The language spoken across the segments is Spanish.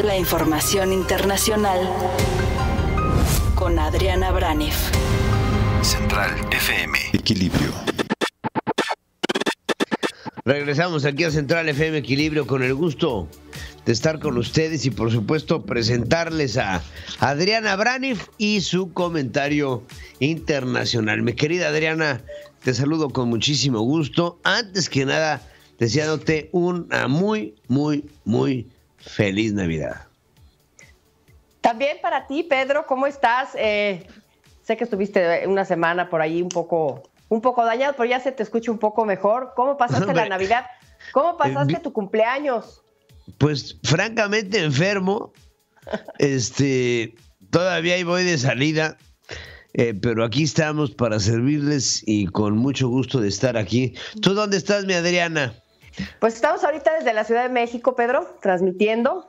La información internacional con Adriana Braniff. Central FM. Equilibrio. Regresamos aquí a Central FM Equilibrio con el gusto de estar con ustedes y por supuesto presentarles a Adriana Braniff y su comentario internacional. Mi querida Adriana, te saludo con muchísimo gusto. Antes que nada, deseándote una muy feliz Navidad. También para ti, Pedro, ¿cómo estás? Sé que estuviste una semana por ahí un poco dañado, pero ya se te escucha un poco mejor. ¿Cómo pasaste la Navidad? ¿Cómo pasaste tu cumpleaños? Pues francamente enfermo. Todavía ahí voy de salida, pero aquí estamos para servirles y con mucho gusto de estar aquí. ¿Tú dónde estás, mi Adriana? Pues estamos ahorita desde la Ciudad de México, Pedro, transmitiendo.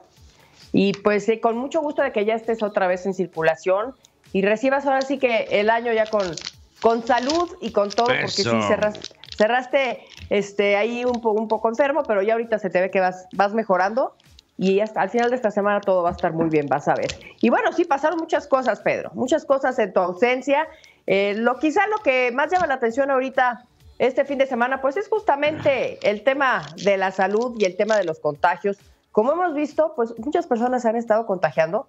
Y pues con mucho gusto de que ya estés otra vez en circulación y recibas ahora sí que el año ya con salud y con todo. Eso. Porque sí cerraste ahí un poco enfermo, pero ya ahorita se te ve que vas mejorando y hasta al final de esta semana todo va a estar muy bien, vas a ver. Y bueno, sí, pasaron muchas cosas, Pedro, muchas cosas en tu ausencia. Quizá lo que más llama la atención ahorita este fin de semana, pues es justamente el tema de la salud y el tema de los contagios. Como hemos visto, pues muchas personas se han estado contagiando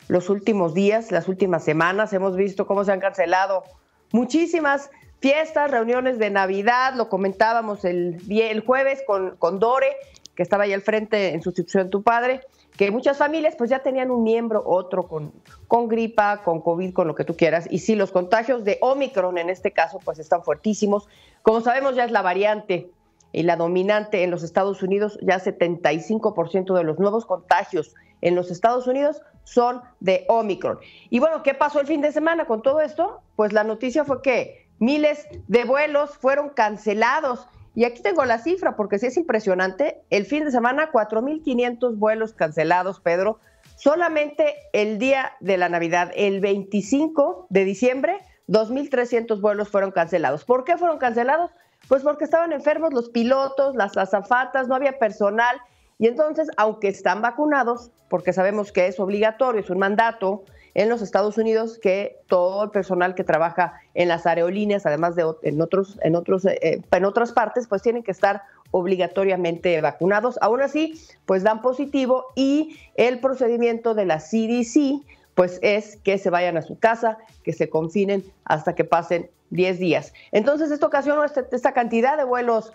los últimos días, las últimas semanas. Hemos visto cómo se han cancelado muchísimas fiestas, reuniones de Navidad. Lo comentábamos el jueves con Dore, que estaba ahí al frente en sustitución de tu padre, que muchas familias pues ya tenían un miembro, otro con gripa, con COVID, con lo que tú quieras. Y sí, los contagios de Omicron en este caso pues están fuertísimos. Como sabemos, ya es la variante y la dominante en los Estados Unidos. Ya 75% de los nuevos contagios en los Estados Unidos son de Omicron. Y bueno, ¿qué pasó el fin de semana con todo esto? Pues la noticia fue que miles de vuelos fueron cancelados. Y aquí tengo la cifra porque sí es impresionante. El fin de semana, 4,500 vuelos cancelados, Pedro. Solamente el día de la Navidad, el 25 de diciembre, 2,300 vuelos fueron cancelados. ¿Por qué fueron cancelados? Pues porque estaban enfermos los pilotos, las azafatas, no había personal. Y entonces, aunque están vacunados, porque sabemos que es obligatorio, es un mandato en los Estados Unidos que todo el personal que trabaja en las aerolíneas, además de en otras partes, pues tienen que estar obligatoriamente vacunados. Aún así, pues dan positivo y el procedimiento de la CDC, pues es que se vayan a su casa, que se confinen hasta que pasen 10 días. Entonces, esto ocasionó esta cantidad de vuelos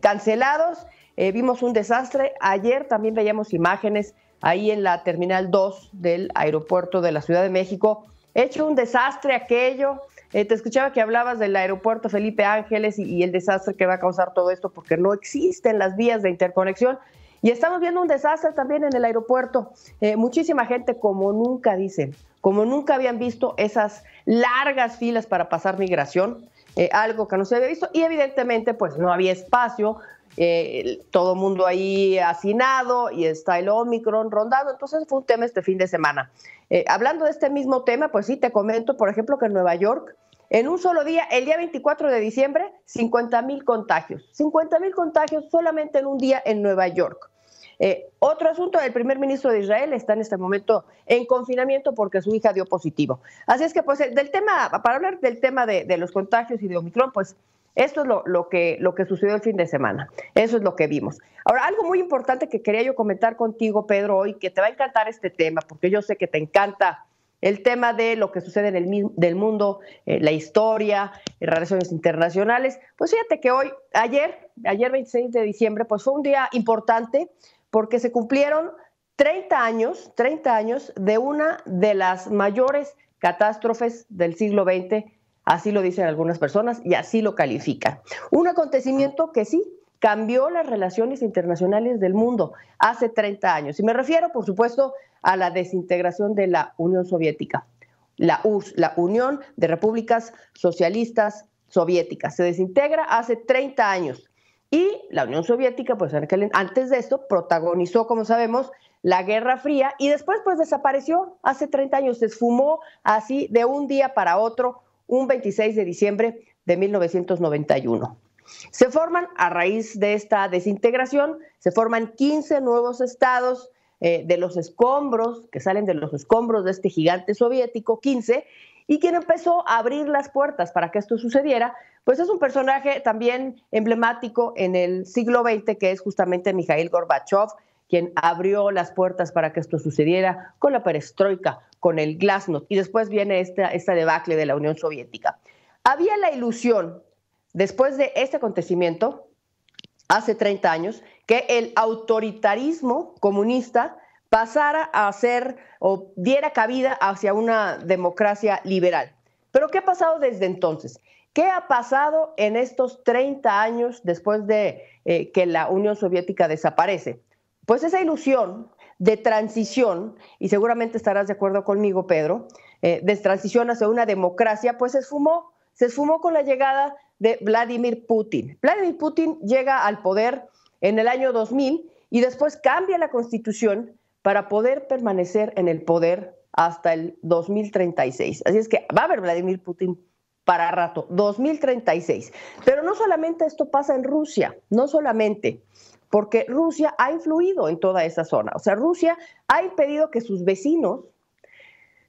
cancelados. Vimos un desastre. Ayer también veíamos imágenes ahí en la Terminal 2 del aeropuerto de la Ciudad de México. Hecho un desastre aquello. Te escuchaba que hablabas del aeropuerto Felipe Ángeles y el desastre que va a causar todo esto porque no existen las vías de interconexión. Y estamos viendo un desastre también en el aeropuerto. Muchísima gente, como nunca habían visto esas largas filas para pasar migración, algo que no se había visto. Y evidentemente, pues no había espacio. Todo el mundo ahí hacinado y está el Omicron rondando. Entonces fue un tema este fin de semana. Hablando de este mismo tema, pues sí, te comento, por ejemplo, que en Nueva York, en un solo día, el día 24 de diciembre, 50,000 contagios. 50,000 contagios solamente en un día en Nueva York. Otro asunto, el primer ministro de Israel está en este momento en confinamiento porque su hija dio positivo. Así es que, pues, para hablar del tema de los contagios y de Omicron, pues, esto es lo que sucedió el fin de semana. Eso es lo que vimos. Ahora, algo muy importante que quería yo comentar contigo, Pedro, hoy, que te va a encantar este tema, porque yo sé que te encanta el tema de lo que sucede del mundo, la historia, relaciones internacionales. Pues fíjate que ayer 26 de diciembre, pues fue un día importante porque se cumplieron 30 años de una de las mayores catástrofes del siglo XX. Así lo dicen algunas personas y así lo califican. Un acontecimiento que sí cambió las relaciones internacionales del mundo hace 30 años. Y me refiero, por supuesto, a la desintegración de la Unión Soviética, la URSS, la Unión de Repúblicas Socialistas Soviéticas. Se desintegra hace 30 años. Y la Unión Soviética, pues antes de esto, protagonizó, como sabemos, la Guerra Fría y después pues desapareció hace 30 años, se esfumó así de un día para otro, un 26 de diciembre de 1991. Se forman, a raíz de esta desintegración, se forman 15 nuevos estados, de los escombros, que salen de los escombros de este gigante soviético 15, y quien empezó a abrir las puertas para que esto sucediera, pues es un personaje también emblemático en el siglo XX, que es justamente Mikhail Gorbachev, quien abrió las puertas para que esto sucediera con la perestroika, con el glasnost, y después viene esta debacle de la Unión Soviética. Había la ilusión, después de este acontecimiento, hace 30 años, que el autoritarismo comunista pasara a ser o diera cabida hacia una democracia liberal. Pero ¿qué ha pasado desde entonces? ¿Qué ha pasado en estos 30 años después de que la Unión Soviética desaparece? Pues esa ilusión de transición, y seguramente estarás de acuerdo conmigo, Pedro, de transición hacia una democracia, pues se esfumó con la llegada de Vladimir Putin. Vladimir Putin llega al poder en el año 2000 y después cambia la constitución para poder permanecer en el poder hasta el 2036. Así es que va a haber Vladimir Putin para rato, 2036. Pero no solamente esto pasa en Rusia, no solamente, porque Rusia ha influido en toda esa zona. O sea, Rusia ha impedido que sus vecinos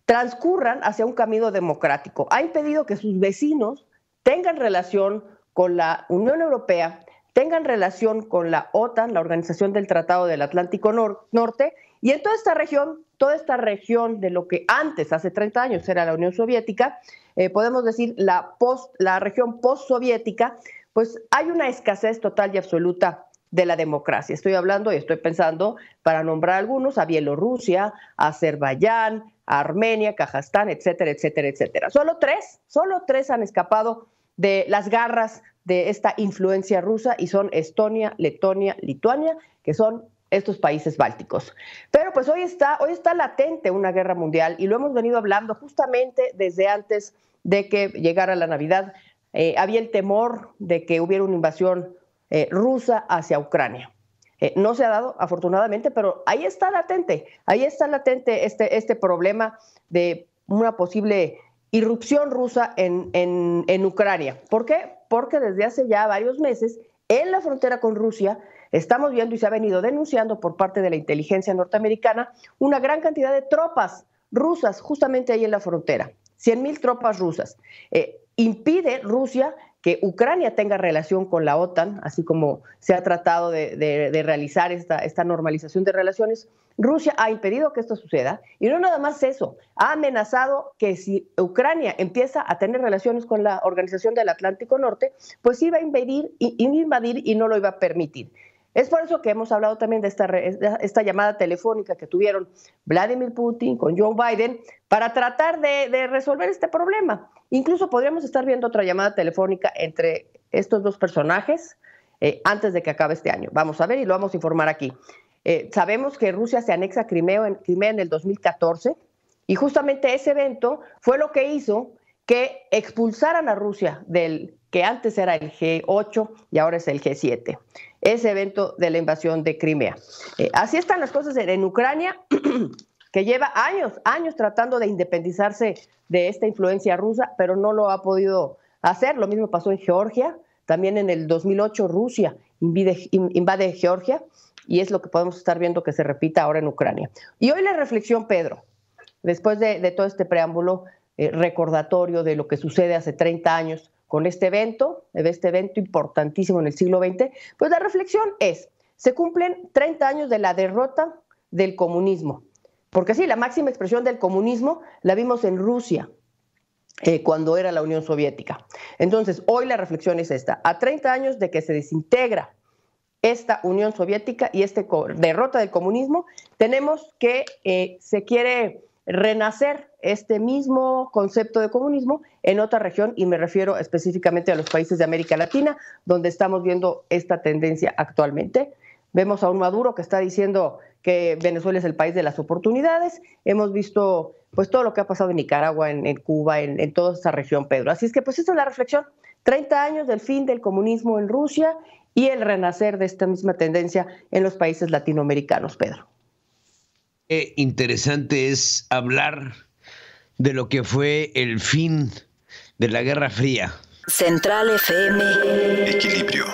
transcurran hacia un camino democrático, ha impedido que sus vecinos tengan relación con la Unión Europea, tengan relación con la OTAN, la Organización del Tratado del Atlántico Norte, y en toda esta región de lo que antes, hace 30 años, era la Unión Soviética, podemos decir la región postsoviética, pues hay una escasez total y absoluta de la democracia. Estoy hablando y estoy pensando, para nombrar algunos, a Bielorrusia, a Azerbaiyán, a Armenia, Kazajstán, etcétera, etcétera, etcétera. Solo tres han escapado de las garras de esta influencia rusa y son Estonia, Letonia, Lituania, que son estos países bálticos. Pero pues hoy está latente una guerra mundial y lo hemos venido hablando justamente desde antes de que llegara la Navidad. Había el temor de que hubiera una invasión rusa hacia Ucrania. No se ha dado, afortunadamente, pero ahí está latente este problema de una posible irrupción rusa en Ucrania. ¿Por qué? Porque desde hace ya varios meses, en la frontera con Rusia, estamos viendo y se ha venido denunciando por parte de la inteligencia norteamericana una gran cantidad de tropas rusas justamente ahí en la frontera, 100,000 tropas rusas. Impide Rusia que Ucrania tenga relación con la OTAN, así como se ha tratado de realizar esta normalización de relaciones. Rusia ha impedido que esto suceda y no nada más eso, ha amenazado que si Ucrania empieza a tener relaciones con la Organización del Atlántico Norte, pues iba a invadir y no lo iba a permitir. Es por eso que hemos hablado también de esta llamada telefónica que tuvieron Vladimir Putin con Joe Biden para tratar de resolver este problema. Incluso podríamos estar viendo otra llamada telefónica entre estos dos personajes antes de que acabe este año. Vamos a ver y lo vamos a informar aquí. Sabemos que Rusia se anexa a Crimea en el 2014 y justamente ese evento fue lo que hizo que expulsaran a Rusia del que antes era el G8 y ahora es el G7. Ese evento de la invasión de Crimea. Así están las cosas en Ucrania, que lleva años tratando de independizarse de esta influencia rusa, pero no lo ha podido hacer. Lo mismo pasó en Georgia. También en el 2008 Rusia invade Georgia y es lo que podemos estar viendo que se repita ahora en Ucrania. Y hoy la reflexión, Pedro, después de todo este preámbulo recordatorio de lo que sucede hace 30 años con este evento importantísimo en el siglo XX, pues la reflexión es, se cumplen 30 años de la derrota del comunismo. Porque sí, la máxima expresión del comunismo la vimos en Rusia, cuando era la Unión Soviética. Entonces, hoy la reflexión es esta. A 30 años de que se desintegra esta Unión Soviética y esta derrota del comunismo, tenemos que se quiere renacer este mismo concepto de comunismo en otra región, y me refiero específicamente a los países de América Latina, donde estamos viendo esta tendencia actualmente. Vemos a un Maduro que está diciendo que Venezuela es el país de las oportunidades. Hemos visto pues todo lo que ha pasado en Nicaragua, en Cuba, en toda esa región, Pedro. Así es que pues esta es la reflexión. 30 años del fin del comunismo en Rusia y el renacer de esta misma tendencia en los países latinoamericanos, Pedro. Qué interesante es hablar de lo que fue el fin de la Guerra Fría. Central FM. Equilibrio.